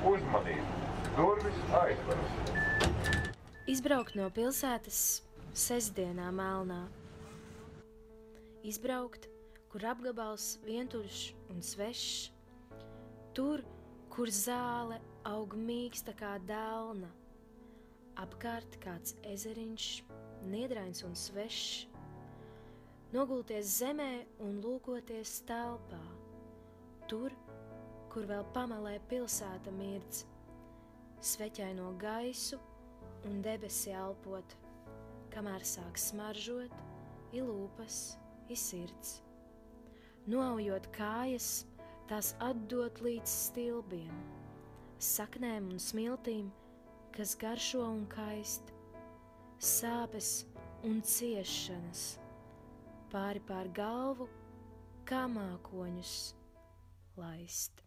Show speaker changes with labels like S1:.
S1: Uzmanību! Durvis aizveras!
S2: Izbraukt no pilsētas sestdienā melnā. Izbraukt, kur apgabals vientuļš un svešs. Tur, kur zāle aug mīksta kā dēlna. Apkārt kāds ezeriņš, niedrains un svešs. Nogulties zemē un lūkoties telpā. Tur, kur vēl pamalē pilsēta mirdz. Sveķaino gaisu un debesi elpot, kamēr sāk smaržot, lūpas, sirds. Noaujot kājas, tās atdot līdz stilbiem, saknēm un smiltīm, kas garšo un kaist, sāpes un ciešanas, pāri pār galvu, kā mākoņus laist.